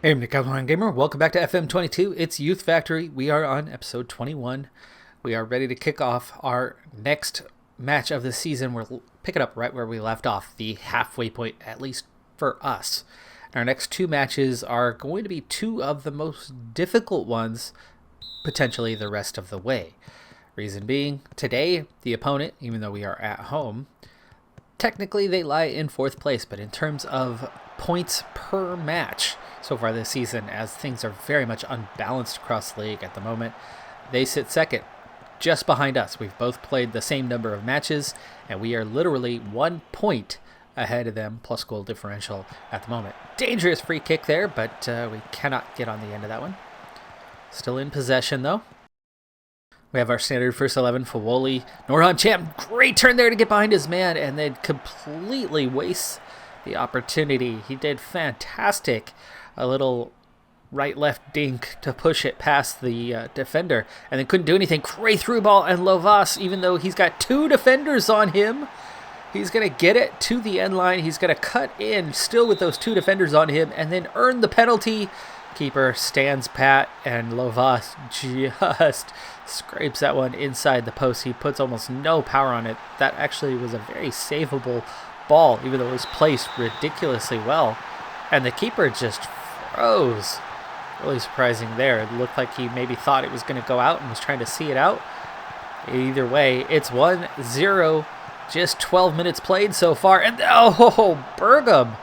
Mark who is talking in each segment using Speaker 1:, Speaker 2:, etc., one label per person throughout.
Speaker 1: Hey, I'm Decathlon Gamer. Welcome back to FM22. It's Youth Factory. We are on episode 21. We are ready to kick off our next match of the season. We're picking up right where we left off, the halfway point, at least for us. Our next two matches are going to be two of the most difficult ones, potentially the rest of the way. Reason being, today, the opponent, even though we are at home, technically they lie in fourth place, but in terms of points per match so far this season, as things are very much unbalanced across the league at the moment, they sit second, just behind us. We've both played the same number of matches, and we are literally 1 point ahead of them, plus goal differential at the moment. Dangerous free kick there, but we cannot get on the end of that one. Still in possession, though. We have our standard first 11 for Woolley. Norheim champ, great turn there to get behind his man, and then completely wastes the opportunity. He did fantastic. A little right-left dink to push it past the defender, and then couldn't do anything. Great through ball, and Lovas, even though he's got two defenders on him, he's going to get it to the end line. He's going to cut in, still with those two defenders on him, and then earn the penalty. Keeper stands pat, and Lovas just scrapes that one inside the post. He puts almost no power on it. That actually was a very savable ball, even though it was placed ridiculously well. And the keeper just froze. Really surprising there. It looked like he maybe thought it was going to go out and was trying to see it out. Either way, it's 1-0. Just 12 minutes played so far. And oh, Bergam!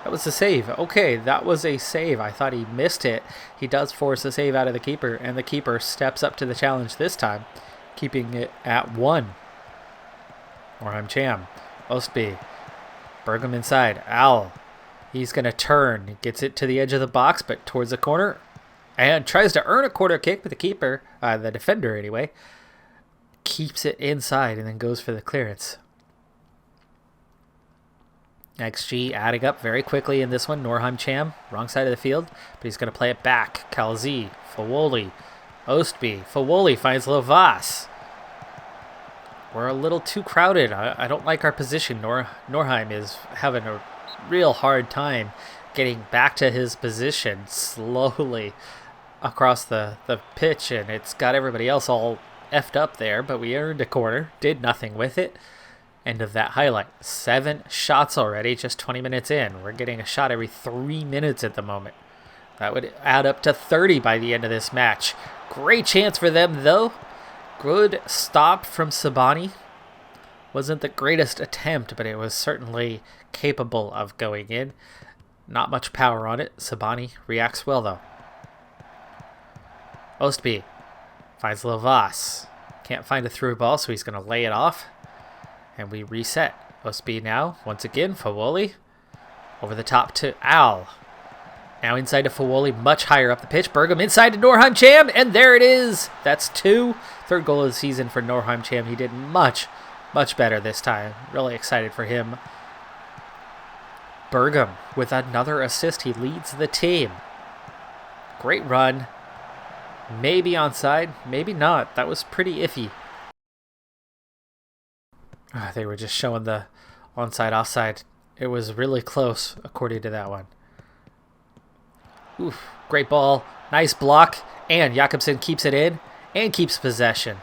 Speaker 1: That was a save. Okay, that was a save. I thought he missed it. He does force a save out of the keeper, and the keeper steps up to the challenge this time, keeping it at 1. Norheim Cham. Ostby. Bergam inside. Al. He's going to turn. He gets it to the edge of the box, but towards the corner. And tries to earn a corner kick, but the keeper, the defender anyway, keeps it inside and then goes for the clearance. XG adding up very quickly in this one. Norheim Cham, wrong side of the field, but he's going to play it back. Kalzi, Fawoli, Ostby. Fawoli finds Lovas. We're a little too crowded. I don't like our position. Norheim is having a real hard time getting back to his position slowly across the pitch, and it's got everybody else all effed up there, but we earned a corner, did nothing with it. End of that highlight. 7 shots already, just 20 minutes in. We're getting a shot every 3 minutes at the moment. That would add up to 30 by the end of this match. Great chance for them, though. Good stop from Sabani. Wasn't the greatest attempt, but it was certainly capable of going in. Not much power on it. Sabani reacts well, though. Ostby finds Lovas. Can't find a through ball, so he's going to lay it off. And we reset. Ostby now, once again, Fawoli. Over the top to Al. Now inside to Fawoli, much higher up the pitch. Bergam inside to Norheim Cham, and there it is. That's 2. Third goal of the season for Norheim Cham. He did much better this time. Really excited for him. Bergam with another assist. He leads the team. Great run. Maybe onside, maybe not. That was pretty iffy. They were just showing the onside, offside. It was really close, according to that one. Oof, great ball. Nice block. And Jakobsen keeps it in and keeps possession.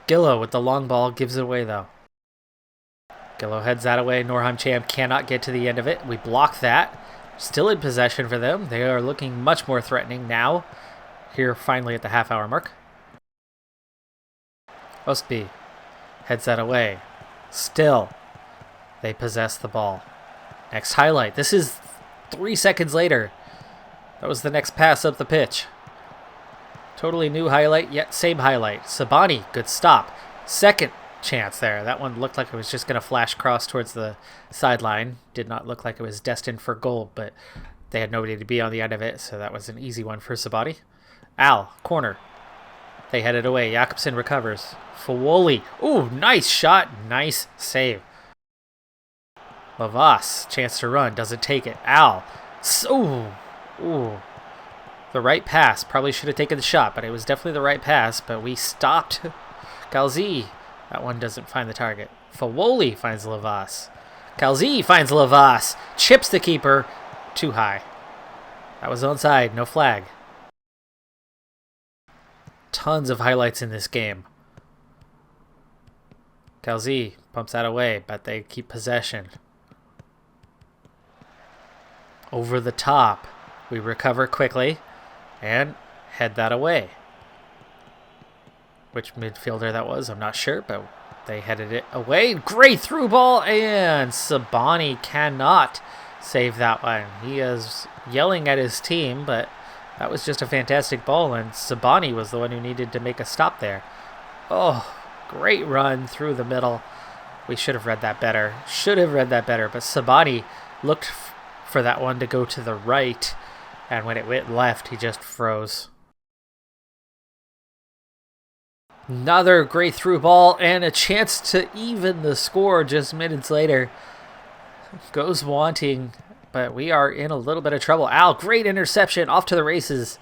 Speaker 1: Gillo with the long ball gives it away, though. Gillo heads that away. Norheim Cham cannot get to the end of it. We block that. Still in possession for them. They are looking much more threatening now. Here, finally, at the half-hour mark. Ostby heads that away. Still, they possess the ball. Next highlight. This is 3 seconds later. That was the next pass up the pitch. Totally new highlight, yet same highlight. Sabani, good stop. Second chance there. That one looked like it was just going to flash cross towards the sideline. Did not look like it was destined for goal, but they had nobody to be on the end of it, so that was an easy one for Sabani. Al, corner. They head it away. Jakobsen recovers. Fawoli. Ooh, nice shot. Nice save. Lovas, chance to run. Doesn't take it. Al. Ooh. The right pass. Probably should have taken the shot, but it was definitely the right pass. But we stopped Galzi. That one doesn't find the target. Fawoli finds Lovas. Kalzi finds Lovas. Chips the keeper. Too high. That was onside, no flag. Tons of highlights in this game. Calzi pumps that away, but they keep possession. Over the top. We recover quickly and head that away. Which midfielder that was, I'm not sure, but they headed it away. Great through ball, and Sabani cannot save that one. He is yelling at his team, but that was just a fantastic ball, and Sabani was the one who needed to make a stop there. Oh, great run through the middle. We should have read that better. But Sabani looked for that one to go to the right, and when it went left, he just froze. Another great through ball and a chance to even the score just minutes later. Goes wanting, but we are in a little bit of trouble. Al, great interception, off to the races.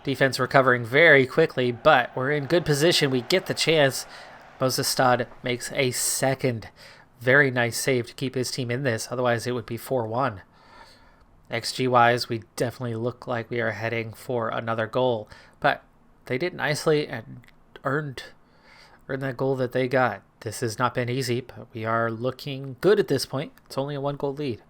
Speaker 1: Defense recovering very quickly, but we're in good position. We get the chance. Moses Stad makes a second very nice save to keep his team in this. Otherwise, it would be 4-1. XG-wise, we definitely look like we are heading for another goal, but they did nicely and earned that goal that they got. This has not been easy, but we are looking good at this point. It's only a 1-goal lead.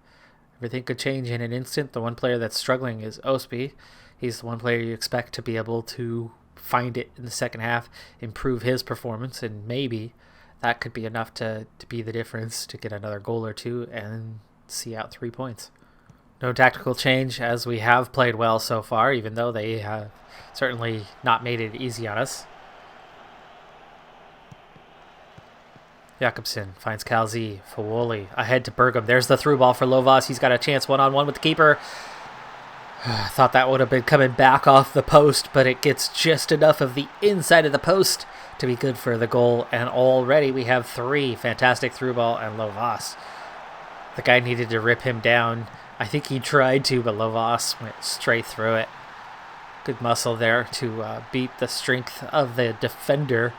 Speaker 1: Everything could change in an instant. The one player that's struggling is Osby. He's the one player you expect to be able to find it in the second half, improve his performance, and maybe that could be enough to be the difference to get another goal or two and see out 3 points. No tactical change, as we have played well so far, even though they have certainly not made it easy on us. Jakobsen finds Calzi. Fawoli ahead to Bergam. There's the through ball for Lovas. He's got a chance one-on-one with the keeper. Thought that would have been coming back off the post, but it gets just enough of the inside of the post to be good for the goal. And already we have 3. Fantastic through ball and Lovas. The guy needed to rip him down. I think he tried to, but Lovas went straight through it. Good muscle there to beat the strength of the defender.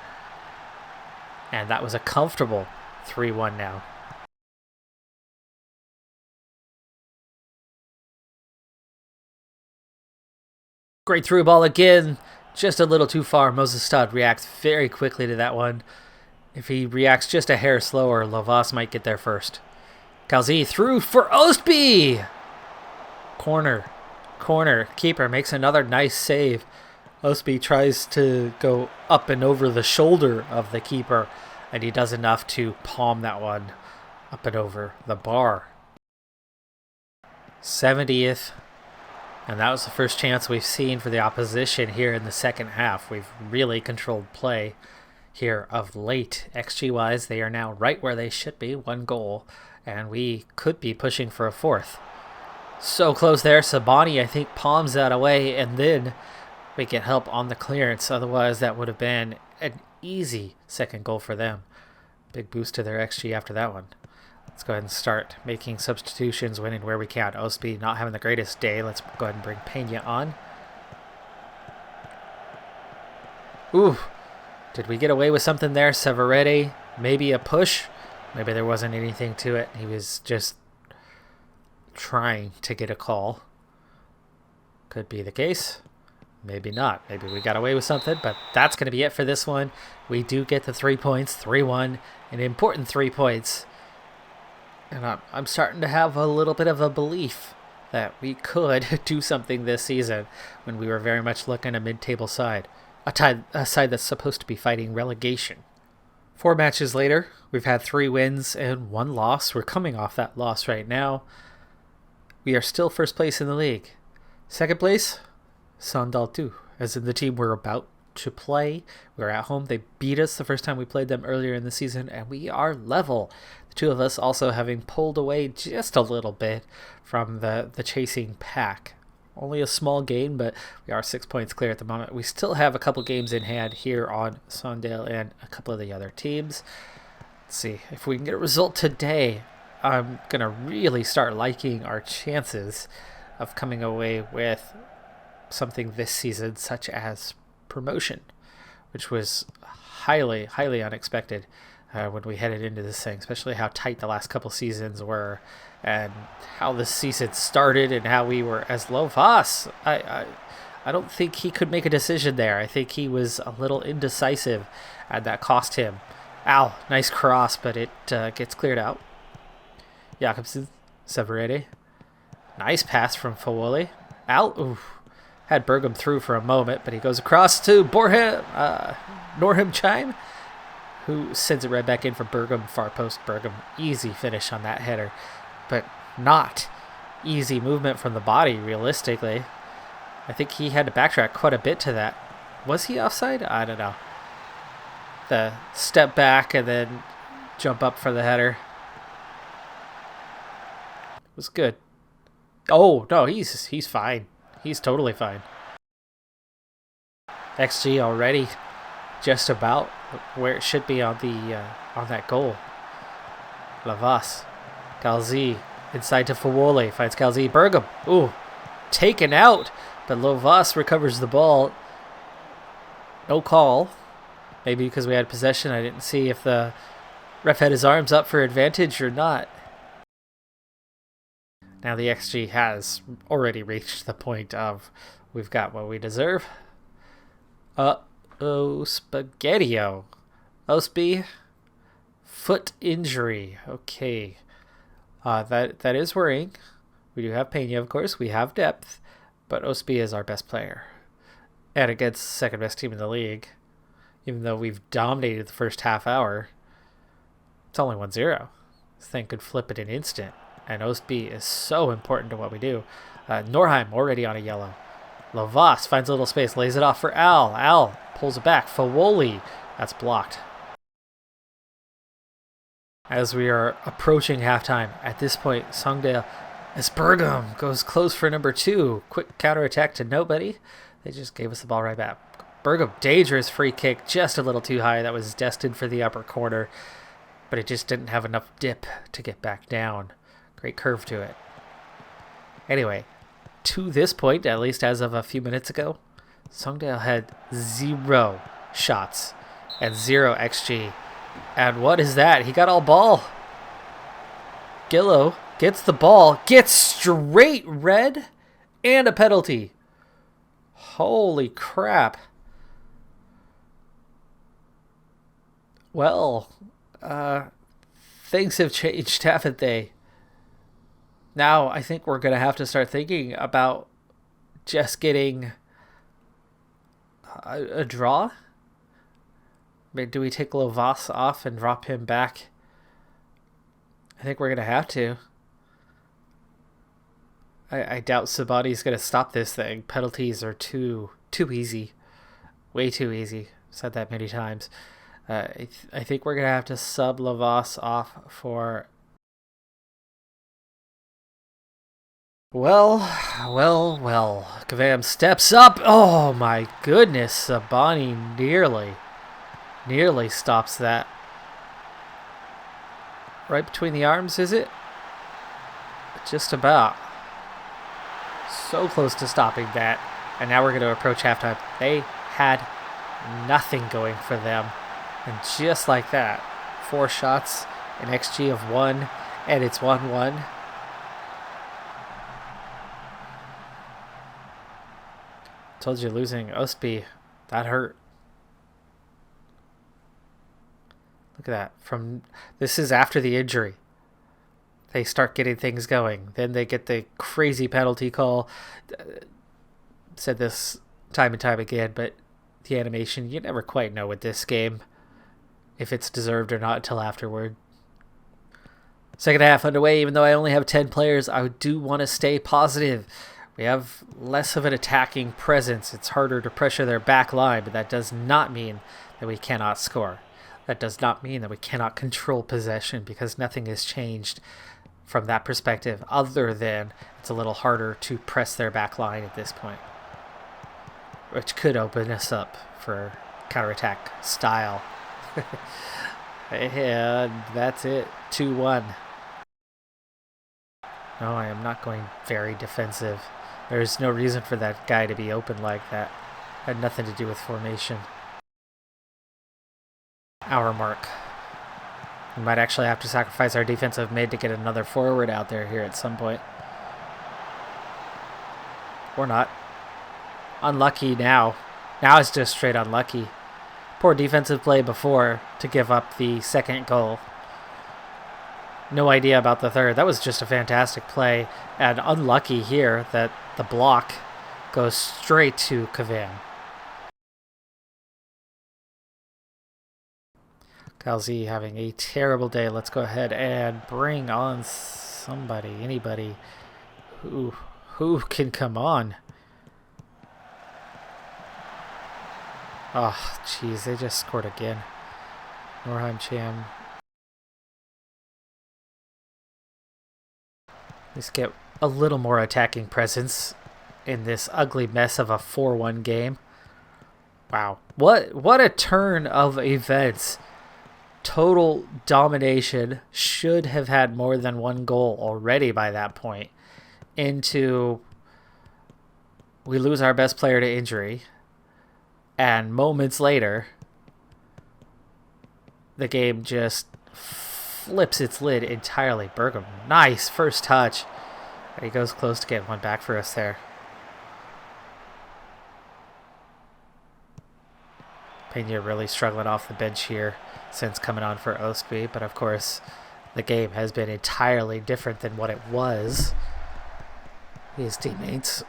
Speaker 1: And that was a comfortable 3-1 now. Great through ball again. Just a little too far. Moses Stad reacts very quickly to that one. If he reacts just a hair slower, Lovas might get there first. Calzi through for Ostby. Corner. Keeper makes another nice save. Ostby tries to go up and over the shoulder of the keeper, and he does enough to palm that one up and over the bar. 70th, and that was the first chance we've seen for the opposition here in the second half. We've really controlled play here of late. XG-wise, they are now right where they should be, 1 goal, and we could be pushing for a 4th. So close there. Sabani, I think, palms that away, and then we get help on the clearance. Otherwise, that would have been an easy second goal for them. Big boost to their XG after that one. Let's go ahead and start making substitutions, winning where we can. Osby not having the greatest day. Let's go ahead and bring Pena on. Ooh, did we get away with something there? Severete, maybe a push. Maybe there wasn't anything to it. He was just trying to get a call. Could be the case. Maybe not. Maybe we got away with something, but that's going to be it for this one. We do get the 3 points, 3-1, an important 3 points. And I'm starting to have a little bit of a belief that we could do something this season when we were very much looking a mid-table side. A side that's supposed to be fighting relegation. 4 matches later, we've had 3 wins and 1 loss. We're coming off that loss right now. We are still first place in the league. Second place, Sandal 2, as in the team we're about to play. We're at home. They beat us the first time we played them earlier in the season, and we are level. The 2 of us also having pulled away just a little bit from the chasing pack. Only a small gain, but we are 6 points clear at the moment. We still have a couple games in hand here on Sandal and a couple of the other teams. Let's see if we can get a result today. I'm going to really start liking our chances of coming away with something this season, such as promotion, which was highly, highly unexpected. when we headed into this thing, especially how tight the last couple seasons were and how this season started and how we were as Lovas. I don't think he could make a decision there. I think he was a little indecisive, and that cost him. Ow, nice cross, but it gets cleared out. Jakobsen, Severede. Nice pass from Fawoli. Out. Oof. Had Bergam through for a moment, but he goes across to Norham Chime, who sends it right back in for Bergam. Far post Bergam. Easy finish on that header, but not easy movement from the body, realistically. I think he had to backtrack quite a bit to that. Was he offside? I don't know. The step back and then jump up for the header was good. Oh, no, he's fine. He's totally fine. XG already just about where it should be on that goal. Lavas. Galzi inside to Fawoli. Finds Galzi. Bergam. Ooh. Taken out. But Lovas recovers the ball. No call. Maybe because we had possession. I didn't see if the ref had his arms up for advantage or not. Now the XG has already reached the point of we've got what we deserve. Spaghettio. Osby. Foot injury. Okay. That is worrying. We do have Pena, of course. We have depth. But Osby is our best player. And against the second best team in the league. Even though we've dominated the first half hour. It's only 1-0. This thing could flip it in an instant. And Osby is so important to what we do. Norheim already on a yellow. Lovas finds a little space. Lays it off for Al. Al pulls it back. Fawoli. That's blocked. As we are approaching halftime. At this point, Songdale... As Bergam goes close for number 2. Quick counterattack to nobody. They just gave us the ball right back. Bergam, dangerous free kick. Just a little too high. That was destined for the upper corner. But it just didn't have enough dip to get back down. Great curve to it. Anyway, to this point, at least as of a few minutes ago, Songdale had 0 shots and 0 XG. And what is that? He got all ball. Gillo gets the ball, gets straight red, and a penalty. Holy crap. Well, things have changed, haven't they? Now I think we're going to have to start thinking about just getting a draw. I mean, do we take Lovas off and drop him back? I think we're going to have to. I doubt Sabani's going to stop this thing. Penalties are too easy. Way too easy. Said that many times. I think we're going to have to sub Lovas off for... Well. Kavam steps up. Oh my goodness. Sabani nearly stops that. Right between the arms, is it? Just about. So close to stopping that. And now we're going to approach halftime. They had nothing going for them. And just like that, 4 shots, an XG of 1, and it's 1-1. Told you losing Osby, that hurt. Look at that. This is after the injury. They start getting things going. Then they get the crazy penalty call. Said this time and time again, but the animation, you never quite know with this game if it's deserved or not until afterward. Second half underway. Even though I only have 10 players, I do want to stay positive. We have less of an attacking presence. It's harder to pressure their back line, but that does not mean that we cannot score. That does not mean that we cannot control possession, because nothing has changed from that perspective other than it's a little harder to press their back line at this point, which could open us up for counterattack style. And that's it. 2-1. No, I am not going very defensive. There's no reason for that guy to be open like that. Had nothing to do with formation. Hour mark. We might actually have to sacrifice our defensive mid to get another forward out there here at some point. Or not. Unlucky now. Now it's just straight unlucky. Poor defensive play before to give up the second goal. No idea about the third. That was just a fantastic play. And unlucky here that the block goes straight to Cavan. Galzi having a terrible day. Let's go ahead and bring on somebody, anybody who can come on. Oh, jeez, they just scored again. Norheim Cham. Let's get a little more attacking presence in this ugly mess of a 4-1 game. Wow, what a turn of events. Total domination. Should have had more than one goal already by that point. Into we lose our best player to injury. And moments later, the game just flips its lid entirely. Bergam, nice first touch. He goes close to getting one back for us there. Pena really struggling off the bench here since coming on for Ostby, but of course the game has been entirely different than what it was. His teammates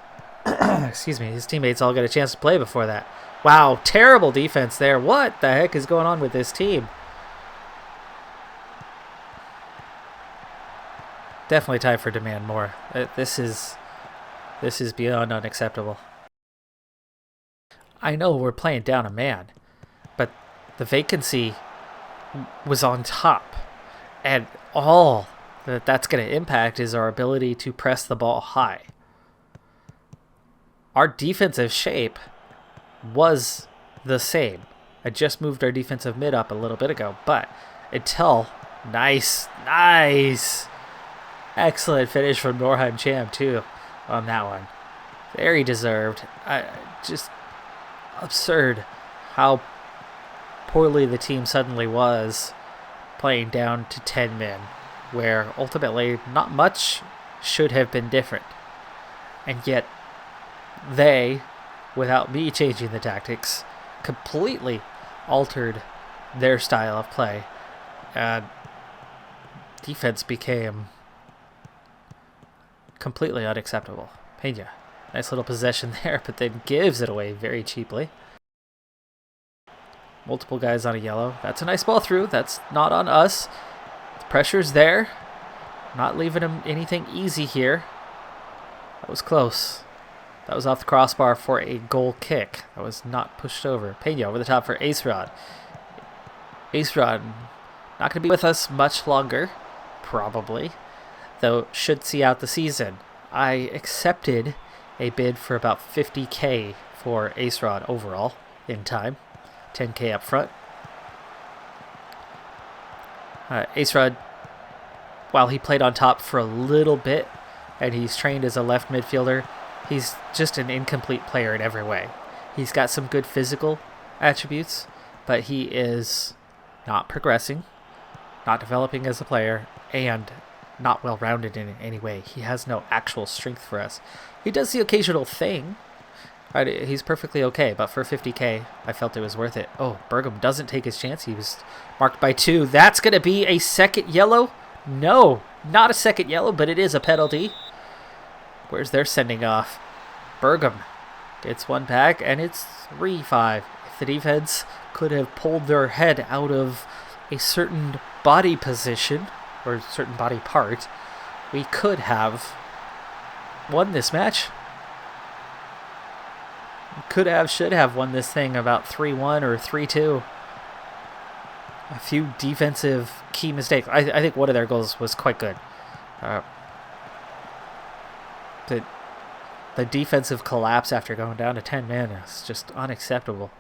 Speaker 1: his teammates all got a chance to play before that. Wow, terrible defense there. What the heck is going on with this team? Definitely time for demand more. This is beyond unacceptable. I know we're playing down a man, but the vacancy was on top, and all that's going to impact is our ability to press the ball high. Our defensive shape was the same. I just moved our defensive mid up a little bit ago, but until nice, excellent finish from Norheim Cham too on that one. Very deserved. Just absurd how poorly the team suddenly was playing down to 10 men, where ultimately not much should have been different. And yet they, without me changing the tactics, completely altered their style of play. And defense became completely unacceptable. Pena, nice little possession there, but then gives it away very cheaply. Multiple guys on a yellow. That's a nice ball through. That's not on us. The pressure's there. Not leaving him anything easy here. That was close. That was off the crossbar for a goal kick. That was not pushed over. Pena over the top for Ace Rod. Ace Rod not going to be with us much longer, probably, though should see out the season. I accepted a bid for about 50K for Ace Rod overall in time. 10K up front. Ace Rod, while he played on top for a little bit, and he's trained as a left midfielder, he's just an incomplete player in every way. He's got some good physical attributes, but he is not progressing, not developing as a player, and not well-rounded in any way. He has no actual strength for us. He does the occasional thing. Right, he's perfectly okay, but for 50K, I felt it was worth it. Oh, Bergam doesn't take his chance. He was marked by 2. That's going to be a second yellow? No, not a second yellow, but it is a penalty. Where's their sending off? Bergam gets one back, and it's 3-5. If the defense could have pulled their head out of a certain body position, or a certain body part, we could have won this match. Could have, should have won this thing about 3-1 or 3-2. A few defensive key mistakes. I think one of their goals was quite good. The defensive collapse after going down to 10 men is just unacceptable.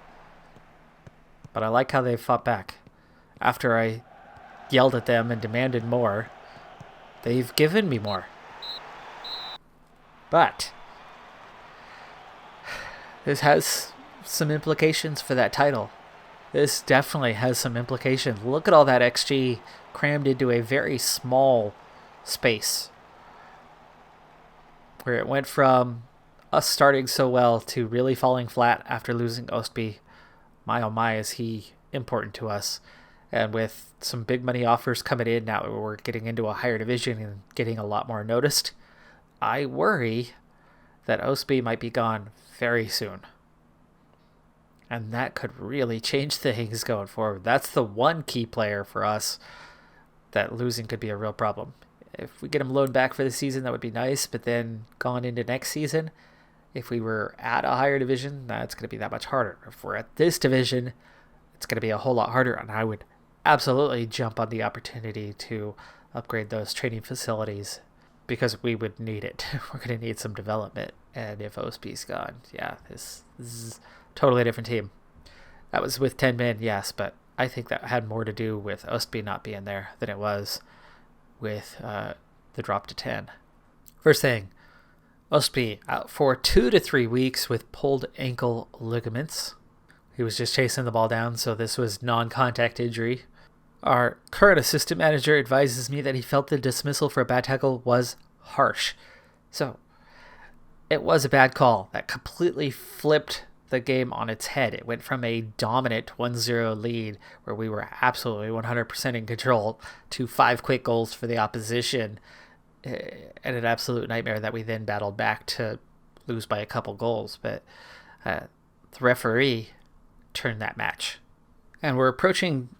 Speaker 1: But I like how they fought back. After I yelled at them and demanded more, they've given me more. But this has some implications for that title. this definitely has some implications. Look at all that XG crammed into a very small space, where it went from us starting so well to really falling flat after losing Ostby. My oh my, is he important to us. And with some big money offers coming in now, we're getting into a higher division and getting a lot more noticed. I worry that Ostby might be gone very soon. And that could really change things going forward. That's the one key player for us that losing could be a real problem. If we get him loaned back for the season, that would be nice. But then going into next season, if we were at a higher division, that's going to be that much harder. If we're at this division, it's going to be a whole lot harder. And I would absolutely jump on the opportunity to upgrade those training facilities because we would need it. We're going to need some development. And if Ostby's gone, yeah, this is a totally different team. That was with 10 men, yes, but I think that had more to do with Ostby not being there than it was with the drop to 10. First thing, Ostby out for 2 to 3 weeks with pulled ankle ligaments. He was just chasing the ball down, so this was non-contact injury. Our current assistant manager advises me that he felt the dismissal for a bad tackle was harsh. So, it was a bad call that completely flipped the game on its head. It went from a dominant 1-0 lead where we were absolutely 100% in control to 5 quick goals for the opposition and an absolute nightmare that we then battled back to lose by a couple goals. But the referee turned that match. And we're approaching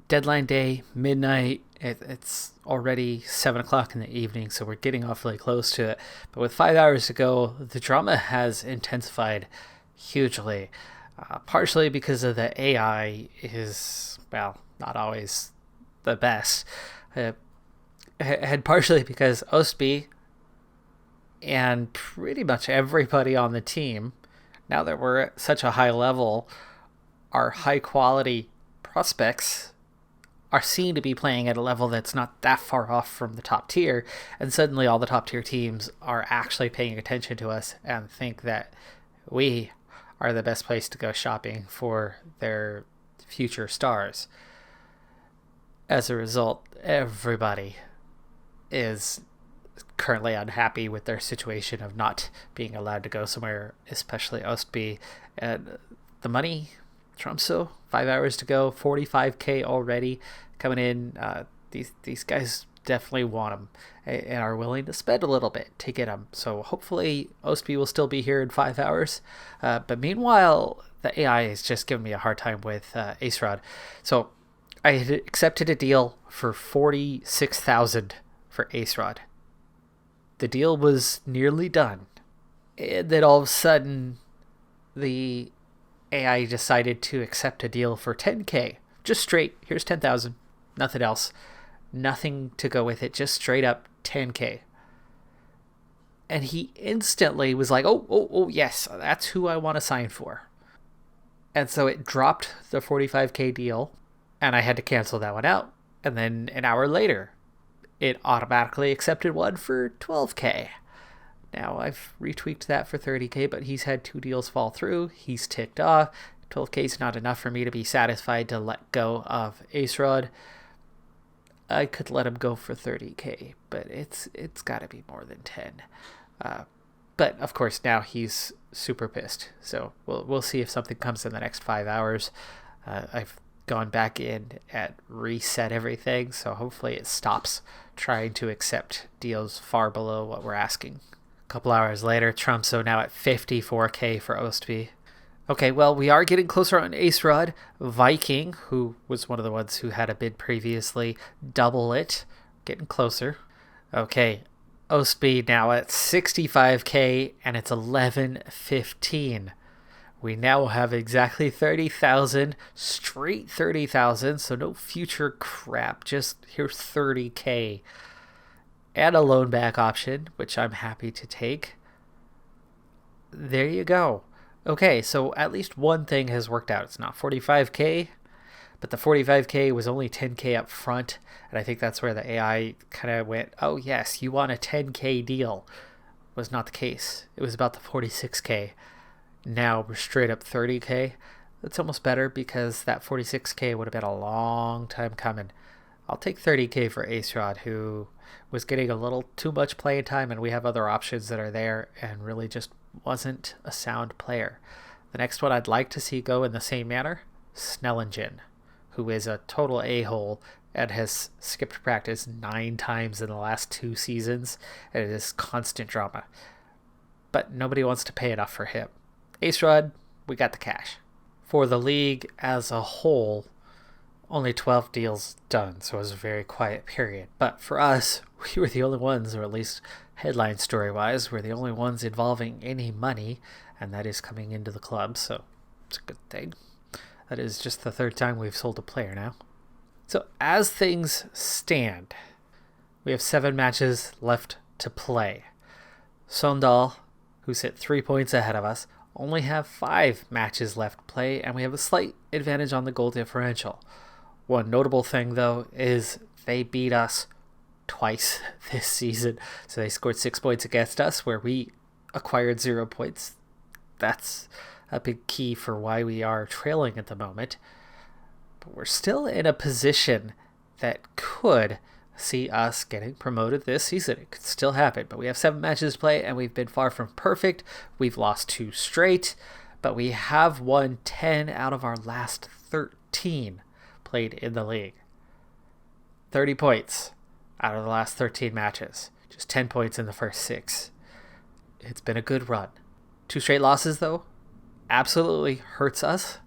Speaker 1: deadline day, midnight. It's already 7 o'clock in the evening, so we're getting awfully close to it. But with 5 hours to go, the drama has intensified hugely, partially because of the AI is, well, not always the best, and partially because Ostby and pretty much everybody on the team, now that we're at such a high level, are high quality prospects are seen to be playing at a level that's not that far off from the top tier, and suddenly all the top tier teams are actually paying attention to us and think that we are the best place to go shopping for their future stars. As a result, everybody is currently unhappy with their situation of not being allowed to go somewhere, especially Ostby. And the money trumps so. 5 hours to go, 45K already coming in. These guys definitely want them and are willing to spend a little bit to get them. So hopefully Ostby will still be here in 5 hours. But meanwhile, the AI is just giving me a hard time with Ace Rod. So I had accepted a deal for 46,000 for Ace Rod. The deal was nearly done. And then all of a sudden, the AI decided to accept a deal for 10K. Just straight, here's 10,000. Nothing else. Nothing to go with it. Just straight up 10K. And he instantly was like, oh, yes, that's who I want to sign for. And so it dropped the 45K deal, and I had to cancel that one out. And then an hour later, it automatically accepted one for 12K. Now, I've retweaked that for 30K, but he's had 2 deals fall through. He's ticked off. 12K is not enough for me to be satisfied to let go of Ace Rod. I could let him go for 30K, but it's got to be more than 10. But, of course, now he's super pissed. So we'll see if something comes in the next 5 hours. I've gone back in and reset everything, so hopefully it stops trying to accept deals far below what we're asking. Couple hours later, Trumpso now at 54K for Ostby. Okay, well, we are getting closer on Ace Rod. Viking, who was one of the ones who had a bid previously, double it. Getting closer. Okay, Ostby now at 65K, and it's 11:15. We now have exactly 30,000, straight 30,000, so no future crap, just here's 30K. And a loan back option, which I'm happy to take. There you go. Okay, so at least one thing has worked out. It's not 45K, but the 45K was only 10K up front, and I think that's where the AI kind of went, oh yes, you want a 10K deal. Was not the case. It was about the 46K. Now we're straight up 30K. it's almost better because that 46K would have been a long time coming. I'll take 30K for Ace Rod, who was getting a little too much playing time, and we have other options that are there and really just wasn't a sound player. The next one I'd like to see go in the same manner, Snellingen, who is a total a-hole and has skipped practice 9 times in the last 2 seasons, and it is constant drama. But nobody wants to pay enough for him. Ace Rod, we got the cash. For the league as a whole, only 12 deals done, so it was a very quiet period. But for us, we were the only ones, or at least headline story-wise, we're the only ones involving any money, and that is coming into the club, so it's a good thing. That is just the 3rd time we've sold a player now. So as things stand, we have 7 matches left to play. Sondal, who sit 3 points ahead of us, only have 5 matches left to play, and we have a slight advantage on the goal differential. One notable thing, though, is they beat us twice this season. So they scored 6 points against us, where we acquired 0 points. That's a big key for why we are trailing at the moment. But we're still in a position that could see us getting promoted this season. It could still happen, but we have 7 matches to play, and we've been far from perfect. We've lost 2 straight, but we have won 10 out of our last 13 played in the league. 30 points out of the last 13 matches. Just 10 points in the first 6. It's been a good run. 2 straight losses, though, absolutely hurts us.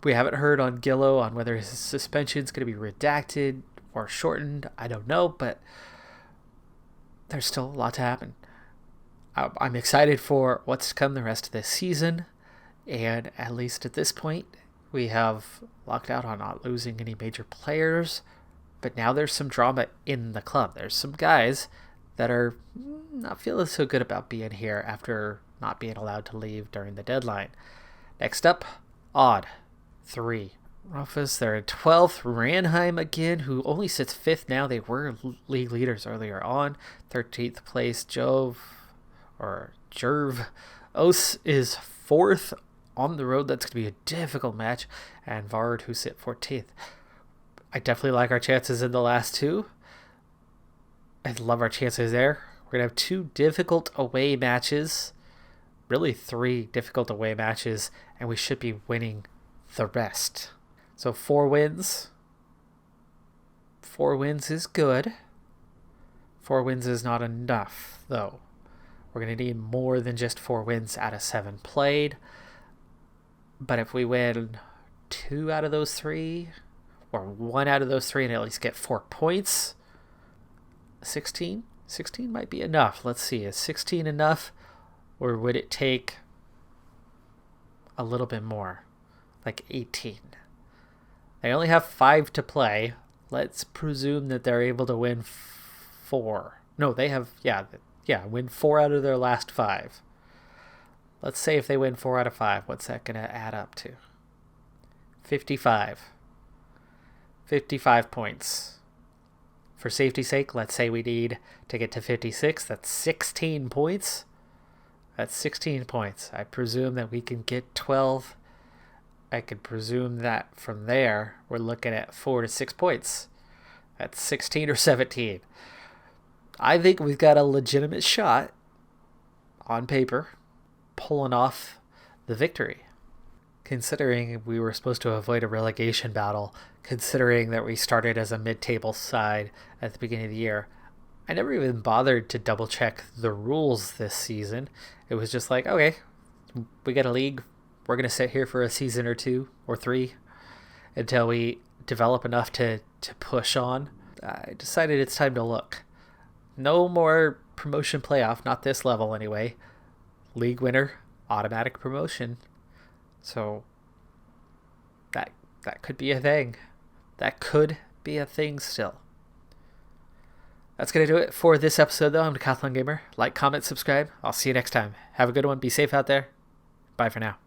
Speaker 1: We haven't heard on Gillo on whether his suspension is going to be redacted or shortened. I don't know, but there's still a lot to happen. I'm excited for what's to come the rest of this season, and at least at this point, we have locked out on not losing any major players, but now there's some drama in the club. There's some guys that are not feeling so good about being here after not being allowed to leave during the deadline. Next up, Odd, 3. Rufus, they're in 12th. Ranheim again, who only sits 5th now. They were league leaders earlier on. 13th place, Jerv. Os is 4th on the road. That's going to be a difficult match. And Vard, who sit 14th. I definitely like our chances in the last 2. I love our chances there. We're going to have 2 difficult away matches. Really 3 difficult away matches. And we should be winning the rest. So 4 wins. 4 wins is good. 4 wins is not enough, though. We're going to need more than just 4 wins out of 7 played. But if we win 2 out of those 3, or 1 out of those 3, and at least get 4 points, 16? 16 might be enough. Let's see, is 16 enough? Or would it take a little bit more? Like 18. They only have 5 to play. Let's presume that they're able to win 4. No, they have, win 4 out of their last 5. Let's say if they win 4 out of 5, what's that going to add up to? 55. 55 points. For safety's sake, let's say we need to get to 56. That's 16 points. That's 16 points. I presume that we can get 12. I could presume that from there, we're looking at 4 to 6 points. That's 16 or 17. I think we've got a legitimate shot, on paper, pulling off the victory. Considering we were supposed to avoid a relegation battle, considering that we started as a mid-table side at the beginning of the year, I never even bothered to double-check the rules this season. It was just like, okay, we got a league. We're going to sit here for a season or 2 or 3 until we develop enough to push on. I decided it's time to look. No more promotion playoff, not this level anyway. League winner, automatic promotion. So that could be a thing. That could be a thing still. That's going to do it for this episode, though. I'm Decathlon Gamer. Like, comment, subscribe. I'll see you next time. Have a good one. Be safe out there. Bye for now.